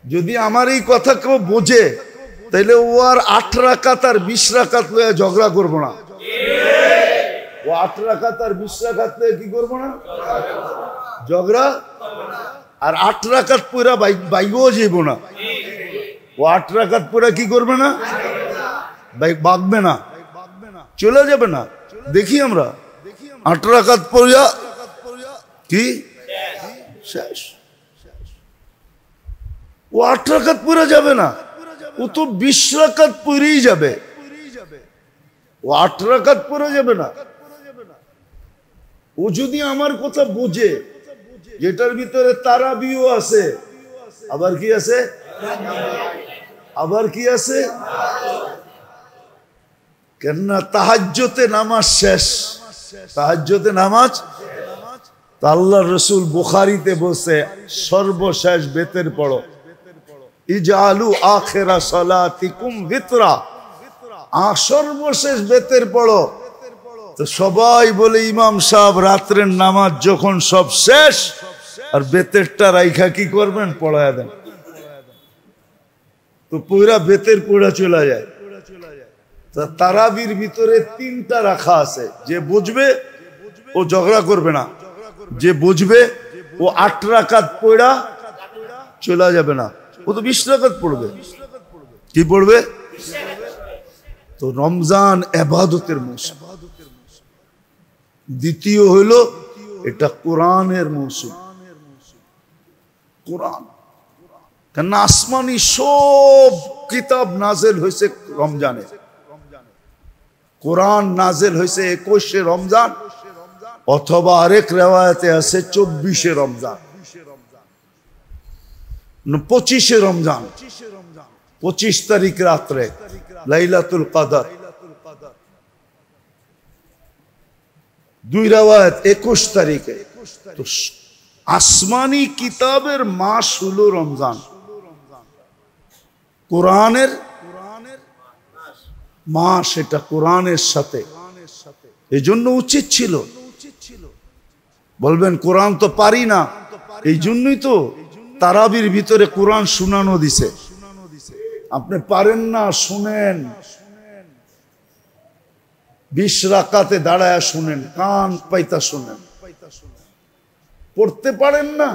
যদি আমার এই কথা কেউ বোঝে তাহলে ও আর 8 রাকাত আর 20 রাকাত লয়ে ঝগড়া করব না। ও 8 রাকাত আর 20 রাকাত লয়ে কি করব না, ঝগড়া। আর 8 রাকাত পুরা বাইগও যাইব না। ও 8 রাকাত পুরা কি করবে না, বাগবে না, চলে যাবে না। দেখি আমরা 8 রাকাত পড়া কি শেষ। ও 8 রাকাত পড়া যাবে না, ও তো 20 রাকাত পড়েই যাবে। ও 8 রাকাত পড়া যাবে না। ও যদি আমার কথা বোঝে, যেটার ভিতরে তারাবিও আছে, আবার কি আছে, আবার কি আছে, কেননা তাহাজ্জুদে নামাজ শেষ, তাহাজ্জুদে নামাজ। আল্লাহর রাসূল বুখারীতে বলছে সর্বশেষ বেতের পড়ো, ইজআলু আখিরা সালাতিকুম বিতরা, সর্বশেষ বেতের পড়ো। তো সবাই বলে ইমাম সাহেব রাত্রের নামাজ যখন সব শেষ আর বেতেরটা রাইখা কি করবেন, পড়ায়া দেন। তো পুরা বেতের পড়া চলে যায়। তারাবির ভিতরে 3টা রাখা আছে, যে বুঝবে ও ঝগড়া করবে না, যে বুঝবে ও 8 রাকাত পড়া চলে যাবে না, ও তো 20 রাকাত পড়বে। কি পড়বে? তো রমজান ইবাদতের মৌসুম। দ্বিতীয় হলো এটা কোরআনের মৌসুম। কোরআন কেন আসমানি সব কিতাব নাজেল হয়েছে রমজানে। কোরআন নাজেল হয়েছে 21শে রমজান, অথবা আরেক রিওয়ায়াতে আছে 24শে রমজান, 25শে রমজান, 25 তারিখ রাত্রে লাইলাতুল কদর। 2 রিওয়ায়াত 21 তারিখে। তো আসমানি কিতাবের মাস হলো রমজান, কোরআনের মাস, এটা কোরআনের সাথে। এই জন্য উচিত ছিল, বলবেন কোরআন তো পারি না, এই জন্যই তো তারাবির ভিতরে কোরআন শোনানো দিছে। আপনি পারেন না, শুনেন, 20 রাকাতে দাঁড়ায় শুনেন, কান পাইতা শুনেন। পড়তে পারেন না,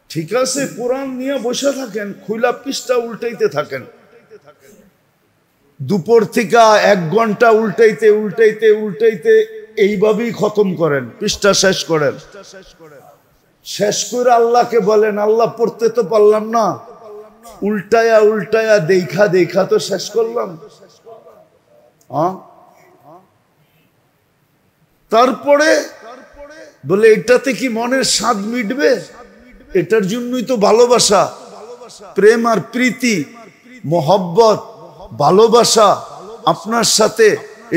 ঠিক আছে, কোরআন নিয়ে বসে থাকেন, খুলা পৃষ্ঠা উল্টাইতে থাকেন। দুপুর থেকে 1 ঘন্টা উল্টাইতে উল্টাইতে উল্টাইতে এইভাবেই খতম করেন, পৃষ্ঠা শেষ করেন। শেষ করে আল্লাহকে বলেন, আল্লাহ পড়তে তো পারলাম না, উল্টায়া উল্টায়া দেখা দেখা তো শেষ করলাম। তারপরে বলে এটাতে কি মনের স্বাদ মিটবে? এটার জন্যই তো ভালোবাসা, প্রেম আর প্রীতি, মোহব্বত, ভালোবাসা আপনার সাথে।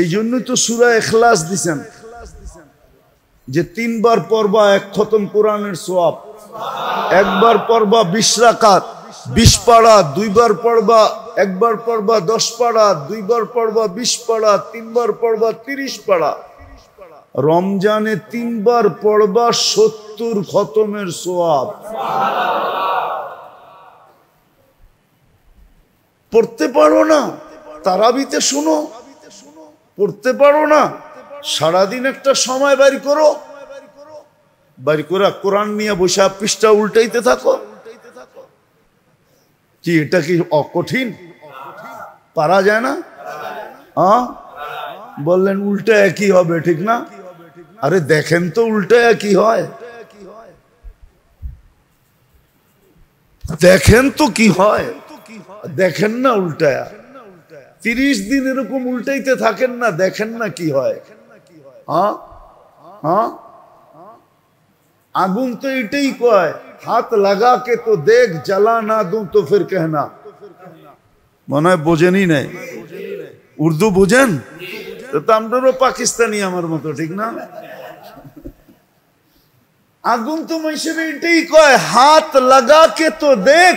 এই জন্যই তো সূরা ইখলাস দিছেন, যে 3 বার পড়বা 1 খতম কোরআনের সওয়াব, 1 বার পড়বা 20 রাকাত 20 পারা, 2 বার পড়বা 1 বার পড়বা 10 পারা, 2 বার পড়বা 20 পারা, 3 বার পড়বা 30 পারা। রমজানে 3 বার পড়বা 70 খতমের সওয়াব। পড়তে পারো না, তারাবিতে শুনো। পড়তে পারো না, সারাদিন একটা সময় বাইর করো, বাইর করে কোরআন নিয়ে বসে পৃষ্ঠা উল্টাইতে থাকো। কি এটা কি অকঠিন? পারা যায় না? বললেন উল্টা একই হবে, ঠিক না? আরে দেখেন তো উল্টা একই হয়, দেখেন তো কি হয়, দেখেন না উল্টায়া। 30 দিন এরকম উল্টাইতে থাকেন না, দেখেন না কি হয়। আগুন তো এটাই কয়, হাত লাগা কে তো দেখ, জ্বালা না দু তো ফির कहना। মনে হয় বোঝেনই নাই, উর্দু বোঝেন তো আমরাও পাকিস্তানি আমার মতো, ঠিক না? আগুন তো মানুষের এটাই কয়, হাত লাগা কে তো দেখ,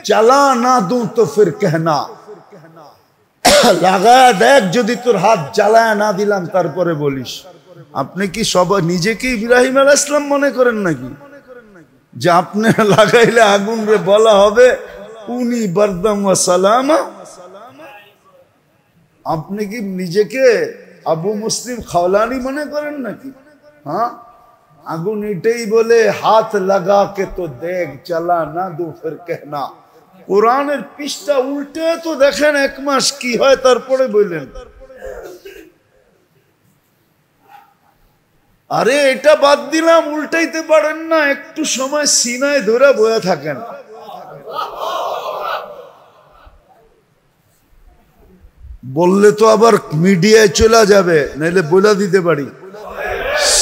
জ্বালা না দু তো ফির कहना। লাগায়া দেখ, যদি তোর হাত জ্বালায় না দিলাম তারপরে বলিস। আপনি কি সবাই নিজেকে ইব্রাহিম আলাইহিস সালাম মনে করেন নাকি? যে আপনি লাগাইলে আগুন রে বলা হবে উনি বারদাম ওয়া সালামা। আপনি কি নিজেকে আবু মুসলিম খাওলানি মনে করেন নাকি? হ্যাঁ, আগুন এটাই বলে হাত লাগা কে তো দেখ চালা না দু ফির कहना। কোরআনের পৃষ্ঠা উল্টে তো দেখেন এক মাস কি হয়, তারপরে বললেন আরে এটা বাদ দিলাম, উল্টাইতে পারেন না, একটু সময় সিনায় ধরে বয়ে থাকেন। বললে তো আবার মিডিয়ায় চলে যাবে, নাইলে বলে দিতে পারি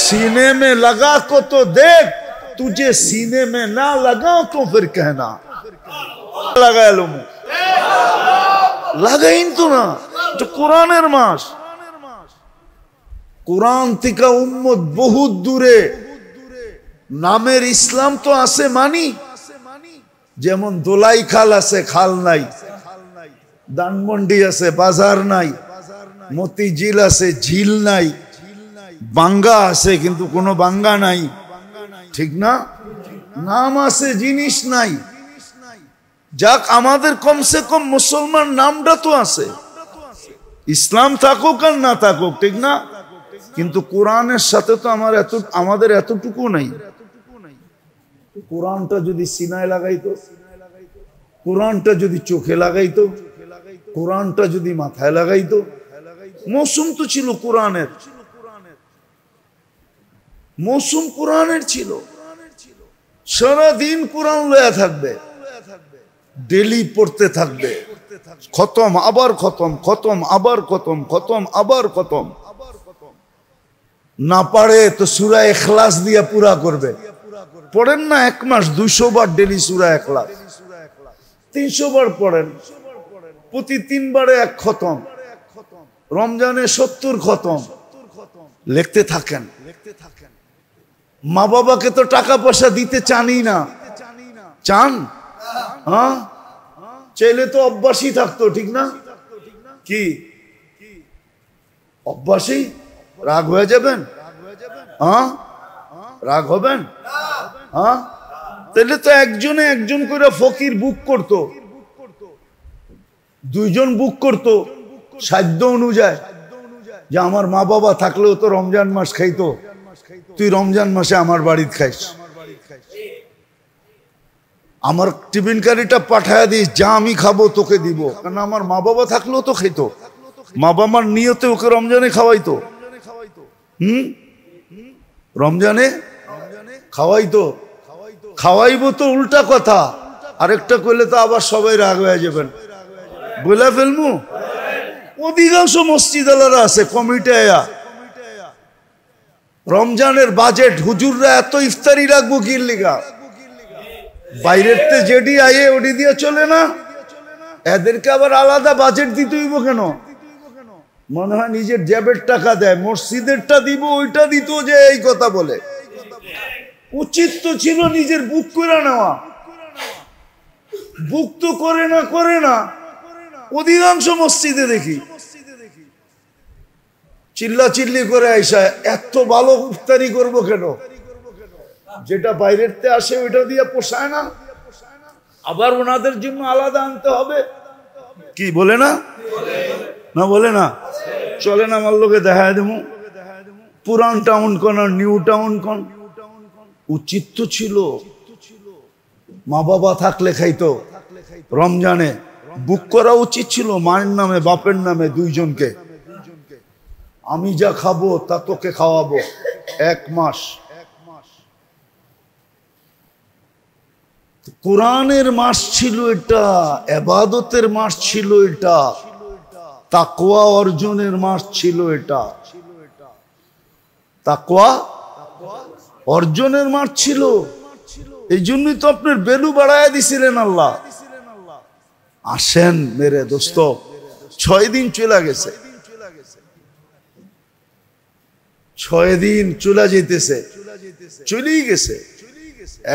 सीने में लगा को तो देख, तुझे सीने में ना लगा तो फिर कहना। लगा लो मुंह লাগাইন তো না, তো কোরআনের মাস। কোরআন থেকে উম্মত বহুত দূরে। নামের ইসলাম তো আছে মানি, যেমন দোলাই খাল আছে খাল নাই, দানমন্ডি আছে বাজার নাই, মতিঝিল আছে ঝিল নাই, বাঙ্গা আছে কিন্তু কোনো বাঙ্গা নাই, ঠিক না? নাম আছে জিনিস নাই। যাক, আমাদের কমসে কম মুসলমান নামটা তো আছে, ইসলাম থাকুক আর না থাকুক, ঠিক না? কিন্তু কোরআনের সাথে তো আমাদের এতটুকু নাই। কোরআনটা যদি সিনায় লাগাইতো, কোরআনটা যদি চোখে লাগাইতো, কোরআনটা যদি মাথায় লাগাইতো। মৌসুম তো ছিল কোরআনের, মৌসুম কোরআনের ছিল, সারাদিন কোরআন লয়া থাকবে, ডেলি পড়তে থাকবে, খতম আবার খতম, খতম আবার খতম, খতম আবার খতম। না পারে তো সূরা ইখলাস দিয়া পুরা করবে। পড়েন না এক মাস 200 বার ডেলি সূরা ইখলাস, 300 বার পড়েন, প্রতি 3 বারে 1 খতম, রমজানে 70 খতম লিখতে থাকেন। মা বাবাকে তো টাকা পয়সা দিতে চানই না, চান? হ্যাঁ, চাইলে তো অভ্যাসই থাকতো, ঠিক না? কি অভ্যাসই? রাগ হয়ে যাবেন? হ্যাঁ, রাগ হবেন? হ্যাঁ, তাহলে তো একজনে একজন করে ফকির বুক করতো, 2 জন বুক করতো সাধ্য অনুযায়ী, যে আমার মা বাবা থাকলেও তো রমজান মাস খাইতো, তুই রমজান মাসে আমার বাড়িতে খাইস, আমার টিফিন কারিটা পাঠায় দিস, যা আমি খাবো তোকে দিব, কারণ আমার মা বাবা থাকলেও তো খাইতো, মা বাবার নিয়তে ওকে রমজানে খাওয়াইতো। রমজানে খাওয়াইতো, খাওয়াইবো তো উল্টা কথা, আরেকটা কইলে তো আবার সবাই রাগ হয়ে যাবেন, বলে ফেলমু। অধিকাংশ মসজিদ আলারা আছে কমিটি আয়া, রমজানের বাজেট হুজুররা এত ইফতারি রাখবো কি লিগা, বাইরের তে যেডি আয়ে ওডি দিয়ে চলে না, এদেরকে আবার আলাদা বাজেট দিতে হইব কেন? মনে হয় নিজের জেবের টাকা দেয়, মসজিদেরটা দিব ওইটা দিত, যে এই কথা বলে। উচিত তো ছিল নিজের বুক করে নেওয়া, বুক তো করে না। অধিকাংশ মসজিদে দেখি চিল্লা চিল্লি করে আইসা, এত ভালো ইফতারি করবো কেন? যেটা বাইরের তে আসে ওইটা দিয়ে পোষায় না, আবার ওনাদের জন্য আলাদা আনতে হবে। কি বলে না? না বলে না? চলে না, আমার লোকে দেখা দেবো পুরান টাউন কোন আর নিউ টাউন কোন। উচিত তো ছিল মা বাবা থাকলে খাইতো, রমজানে বুক করা উচিত ছিল মায়ের নামে বাপের নামে 2 জনকে। আমি যা খাবো তা তোকে খাওয়াবো 1 মাস। কোরআনের মাস ছিল এটা, ইবাদতের মাস ছিল এটা, তাকওয়া অর্জনের মাস ছিল এটা, তাকওয়া অর্জনের মাস ছিল। এই জন্যই তো আপনার বেলু বাড়ায় দিছিলেন আল্লাহ। আসেন মেরে দোস্ত, 6 দিন চলে গেছে, 6 দিন চলে যেতেছে, চলেই গেছে।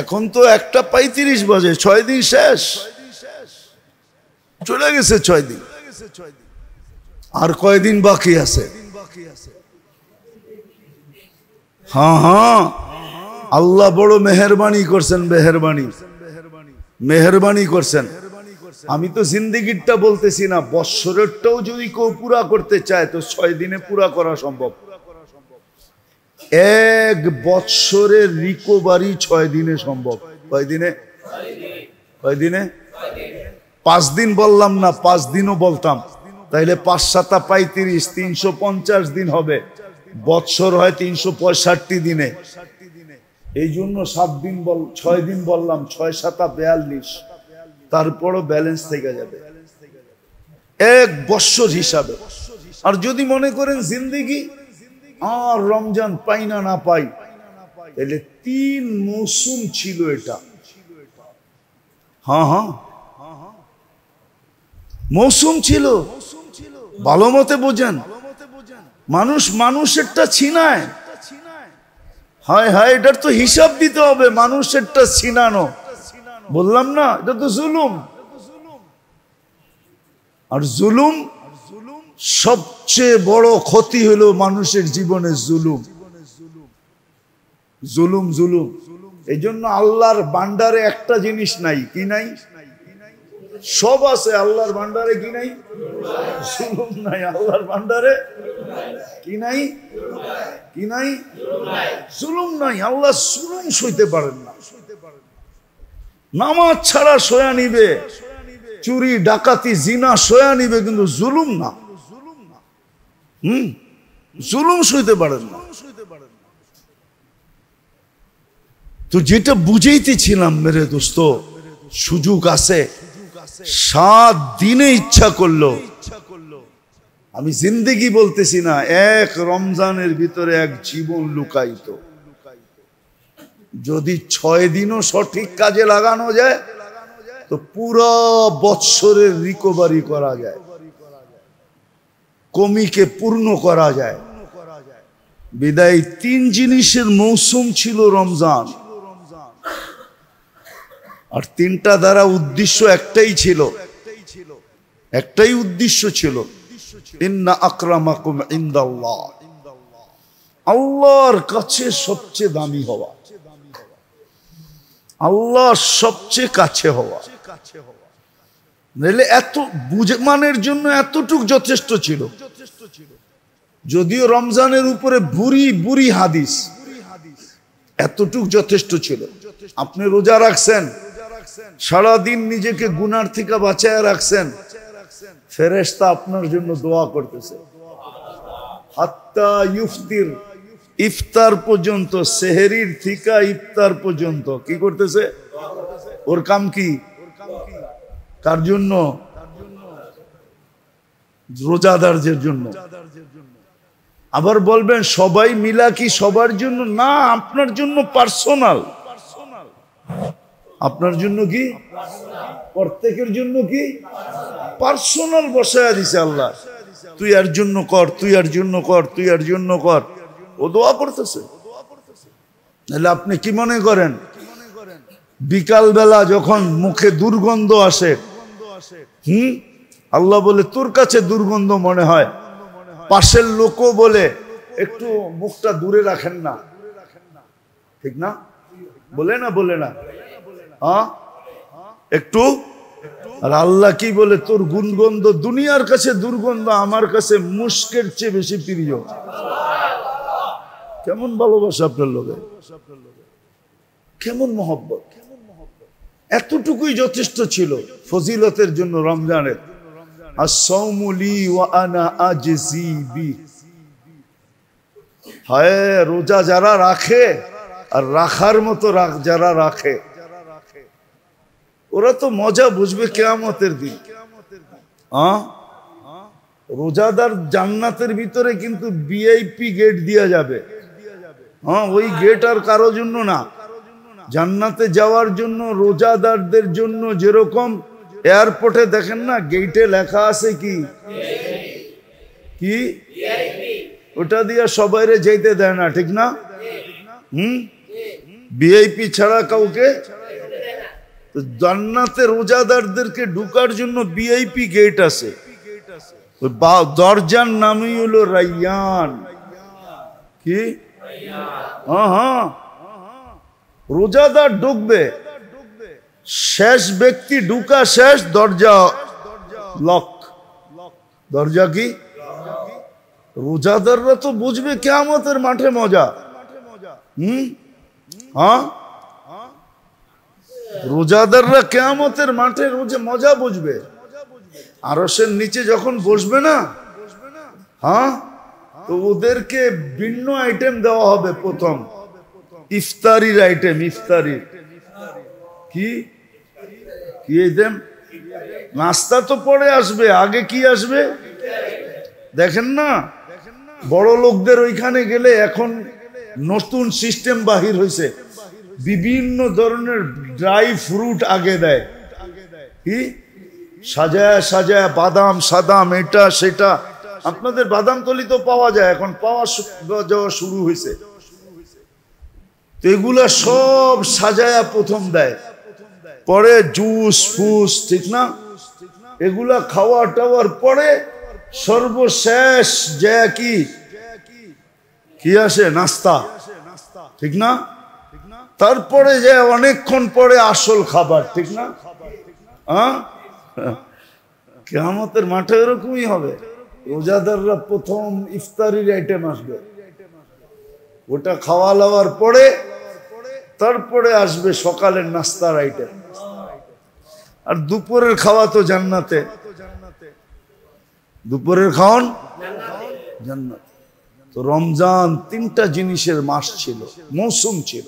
এখন তো 1:35 বাজে, 6 দিন শেষ, চলে গেছে 6 দিন। আর কয়দিন বাকি আছে? হ্যাঁ, আল্লাহ বড় মেহেরবানি করছেন, মেহেরবানি করছেন। আমি তো জিন্দেগিরটা বলতেছি না, বৎসরেরটাও যদি কেউ পুরা করতে চায় তো 6 দিনে পুরা করা সম্ভব। এক বৎসরের রিকভারি 6 দিনে সম্ভব। কয় দিনে? 5 দিন বললাম না, 5 দিনও বলতাম, তাইলে 5 7 35, 350 দিন হবে। বৎসর হয় 365 দিনে। এই জন্য 6 দিন বললাম, 6 7 42, তারপরও ব্যালেন্স থেকে যাবে এক বৎসর হিসাবে। আর যদি মনে করেন জিন্দেগি আর রমজান পাই না পাই, তাহলে 3 মৌসুম ছিল এটা। হ্যাঁ, মৌসুম ছিল, ভালো মতে বোঝেন। মানুষেরটা ছিনায়, হায় এটার তো হিসাব দিতে হবে। মানুষেরটা ছিনানো, বললাম না, এটা তো জুলুম। আর জুলুম সবচেয়ে বড় ক্ষতি হলো মানুষের জীবনে জুলুম। এই জন্য আল্লাহর ভান্ডারে একটা জিনিস নাই। কি নাই? সব আছে আল্লাহর ভান্ডারে। কি নাই? জুলুম নাই আল্লাহর ভান্ডারে। কি নাই? জুলুম নাই। আল্লাহ জুলুম সইতে পারেন না। নামাজ ছাড়া সয়া নিবে, চুরি ডাকাতি জিনা সয়া নিবে, কিন্তু জুলুম না। জুলুম সইতে পারেন না। তো যেটা বুঝাইতেছিলাম মেরে দোস্ত, সুযোগ আছে। 7 দিনে ইচ্ছা করলো, আমি জিন্দেগি বলতেছি না, এক রমজানের ভিতরে এক জীবন লুকায়িত। যদি 6 দিনও সঠিক কাজে লাগানো যায় তো পুরো বৎসরের রিকভারি করা যায়, কমিকে পূর্ণ করা যায়। বিদায় 3 জিনিসের মৌসুম ছিল রমজান। আর 3টা দ্বারা উদ্দেশ্য একটাই ছিল, ইন্না আকরামাকুম ইনদাল্লাহ, আল্লাহর কাছে সবচেয়ে দামি হওয়া, আল্লাহর সবচেয়ে কাছে হওয়া। এত বুঝমানের জন্য এতটুক যথেষ্ট ছিল। যদিও রমজানের উপরে বুড়ি হাদিস, এতটুক যথেষ্ট ছিল। আপনি রোজা রাখছেন, সারাদিন নিজেকে গুনার থেকে বাঁচায় রাখছেন, ফেরেশতা আপনার জন্য দোয়া করতেছে। হাত্তা ইফতির, ইফতার পর্যন্ত, সেহরির থেকে ইফতার পর্যন্ত কি করতেছে? ওর কাম কি? কার জন্য? রোজাদারদের জন্য। আবার বলবেন সবাই মিলা কি সবার জন্য? না, আপনার জন্য পার্সোনাল। আপনার জন্য কি? প্রত্যেকের জন্য কি? পার্সোনাল বসায়া দিছে আল্লাহ। তুই আর জন্য কর, তুই আর জন্য কর, তুই আর জন্য কর। ও দোয়া করতেছে। তাহলে আপনি কি মনে করেন বিকাল বেলা যখন মুখে দুর্গন্ধ আসে, আল্লাহ বলে তোর কাছে দুর্গন্ধ মনে হয়, পাশের লোকও বলে একটু মুখটা দূরে রাখেন না, ঠিক না? বলে না হ্যাঁ একটু। আর আল্লাহ কি বলে? তোর গুণগন্ধ দুনিয়ার কাছে দুর্গন্ধ, আমার কাছে মুস্কের চেয়ে বেশি প্রিয়। কেমন ভালোবাসা আপনার লোকে, কেমন মহব্বত। এতটুকুই যথেষ্ট ছিল ফজিলতের জন্য রমজানের। as-sawmu li wa ana ajzi bi, হায় রোজা যারা রাখে আর রাখার মতো যারা রাখে, ওরা তো মজা বুঝবে কিয়ামতের দিন। রোজাদার জান্নাতের ভিতরে কিন্তু ভিআইপি গেট দিয়া যাবে। ওই গেট আর কারো জন্য না, জান্নাতে যাওয়ার জন্য রোজাদারদের জন্য। যেরকম এয়ারপোর্টে দেখেন না গেটে লেখা আছে কি কি ওটা দিয়া সবাইরে যেতে দেয় না, ঠিক না? ভিআইপি ছাড়া কাউকে। তো জান্নাতে রোজাদারদেরকে ঢুকার জন্য ভিআইপি গেট আছে। ওই দরজার নামই হলো রাইয়ান। কি? হ্যাঁ, রোজাদার ঢুকবে, শেষ ব্যক্তি ঢুকা শেষ, দরজা লক। দরজা কি? রোজাদাররা তো বুঝবে কিয়ামতের মাঠে মজা। হ্যাঁ, রোজাদাররা কিয়ামতের মাঠে মজা বুঝবে। আরশের নিচে যখন বসবে না, হ্যাঁ, তো ওদেরকে ভিন্ন আইটেম দেওয়া হবে। প্রথম ইফতারির আইটেম। ইফতারির কি কি আইটেম? নাস্তা তো পরে আসবে, আগে কি আসবে দেখেন না? বড় লোকদের ওইখানে গেলে এখন নতুন সিস্টেম বাহির হয়েছে, বিভিন্ন ধরনের ড্রাই ফ্রুট আগে দেয়। কি সাজায় সাজায়, বাদাম সাদাম, এটা সেটা। আপনাদের বাদাম তলি তো পাওয়া যায়, এখন পাওয়া যাওয়া শুরু হয়েছে। তো এগুলা সব সাজায়া প্রথম দেয়, পরে জুস ফুস, ঠিক না? এগুলা খাওয়া টাওয়ার পরে সর্বশেষ যে কি আসে? নাস্তা, ঠিক না? তারপরে যে অনেকক্ষণ পরে আসল খাবার, ঠিক না? কিয়ামতের মাঠে এরকমই হবে। রোজাদাররা প্রথম ইফতারির আইটেম আসবে, ওটা খাওয়া লাওয়ার পরে তারপরে আসবে সকালের নাস্তার আইটেম। আর দুপুরের খাওয়া তো জান্নাতে। দুপুরের খাওয়ান জান্নাত। তো রমজান তিনটা জিনিসের মাস ছিল, মৌসুম ছিল।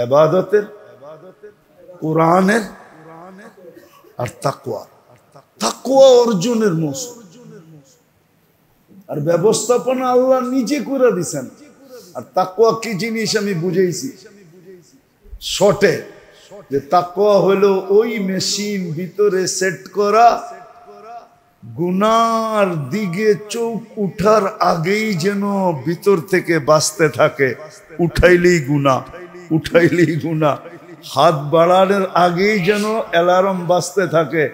ইবাদতের, কোরআনের আর তাকওয়া। তাকওয়া অর্জনের মৌসুম। আর ব্যবস্থাপনা আল্লাহ নিজে করে দিছেন। আর তাকওয়া কি জিনিস আমি বুঝাইছি শর্টে, যে তাকওয়া হলো ওই মেশিন ভিতরে সেট করা, গুনার দিকে চোখ উঠার আগেই যেন ভিতর থেকে বাঁচতে থাকে। উঠাইলেই গুনাহ, উঠাইলেই গুনাহ। হাত বাড়ানোর আগেই যেন অ্যালার্ম বাজতে থাকে,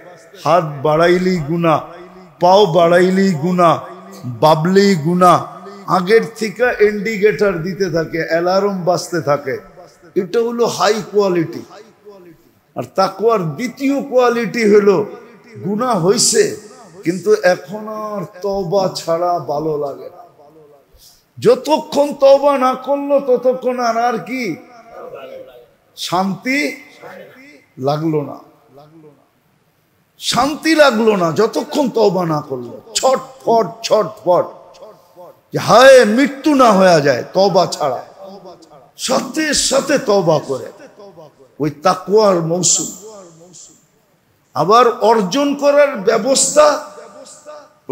হাত বাড়াইলেই গুনাহ, পাও বাড়াইলেই গুনাহ, বাবলেই গুনাহ। আগের থেকে ইন্ডিকেটর দিতে থাকে, অ্যালার্ম বাজতে থাকে। এটা হলো হাই কোয়ালিটি। আর তাকওয়ার দ্বিতীয় কোয়ালিটি হলো গুনাহ হইছে কিন্তু এখন আর তওবা ছাড়া ভালো লাগে না। যতক্ষণ তওবা না করলো ততক্ষণ আর কি শান্তি লাগলো না, শান্তি লাগলো না যতক্ষণ তওবা না করলো। ছটফট ছটফট, হায় মৃত্যু না হয়ে যায় তওবা ছাড়া। সাথে সাথে তওবা করে, ওই তাকওয়ার মৌসুম। আবার অর্জন করার ব্যবস্থা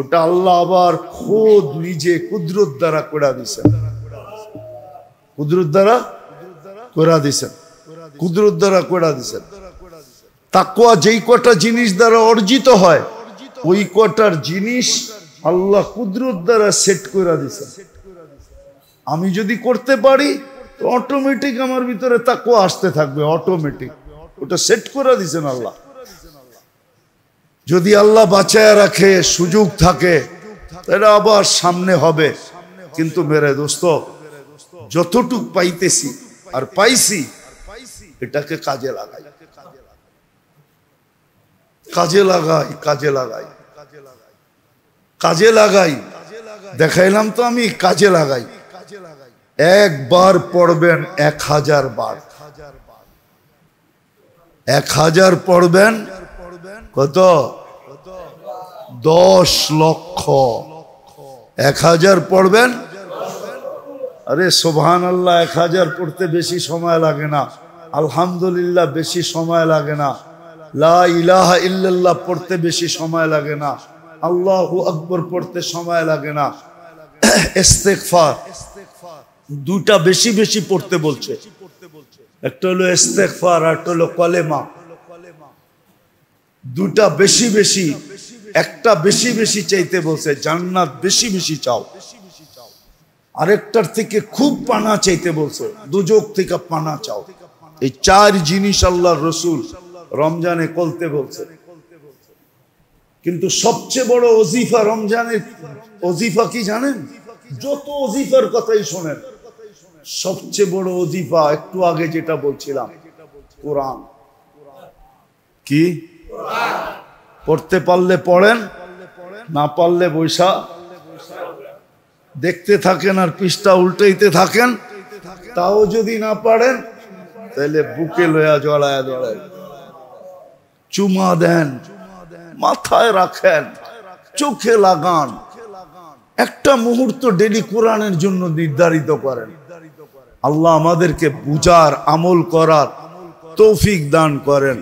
ওটা আল্লাহ আবার খোদ নিজে কুদরত দ্বারা করে দিছেন। কুদরত দ্বারা করে দিছেন, কুদরত দ্বারা করে দিছেন। তাকওয়া যেই কটা জিনিস দ্বারা অর্জিত হয়, ওই কটার জিনিস আল্লাহ কুদরত দ্বারা সেট করে দিছেন। আমি যদি করতে পারি তো অটোমেটিক আমার ভিতরে তাকওয়া আসতে থাকবে, অটোমেটিক। ওটা সেট করে দিছেন আল্লাহ। যদি আল্লাহ বাঁচায় রাখে, সুযোগ থাকে, তাহলে আবার সামনে হবে। কিন্তু মেরে দোস্ত, যতটুক পাইতেছি আর পাইছি, এটাকে কাজে লাগাই, কাজে লাগাই, কাজে লাগাই, কাজে লাগাই। দেখাইলাম তো আমি, কাজে লাগাই। একবার পড়বেন 1000 বার, 1000 পড়বেন কত? 10 লক্ষ। 1000 পড়বেন। আরে সুবহানাল্লাহ, 1000 পড়তে বেশি সময় লাগে না। আলহামদুলিল্লাহ বেশি সময় লাগে না। লা ইলাহা ইল্লাল্লাহ পড়তে বেশি সময় লাগে না। আল্লাহু আকবার পড়তে সময় লাগে না। ইস্তেগফার দুটা বেশি বেশি পড়তে বলছে। একটা হলো ইস্তেগফার, আর একটা হলো কলেমা। দুটা বেশি বেশি, একটা বেশি বেশি চাইতে বলছে, জান্নাত বেশি বেশি চাও। আরেকটার থেকে খুব পানা চাইতে বলছে, দুজক থেকে পানা চাও। এই 4 জিনিস আল্লাহর রাসূল রমজানে করতে বলছে। কিন্তু সবচেয়ে বড় ওজিফা রমজানের ওজিফা কি জানেন? যত ওজিফার কথাই শোনেন, সবচেয়ে বড় ওজিফা একটু আগে যেটা বলছিলাম, কোরআন। কি পড়তে পারলে পড়েন, না পারলে বৈশা দেখতে থাকেন আর পৃষ্ঠা উল্টাইতে থাকেন। তাও যদি না পারেন তাহলে বুকে লয়া জড়ায় জড়ায় চুমা দেন, মাথায় রাখেন, চোখে লাগান। একটা মুহূর্ত ডেলি কোরআনের জন্য নির্ধারিত করেন। আল্লাহ আমাদেরকে বুঝার, আমল করার তৌফিক দান করেন।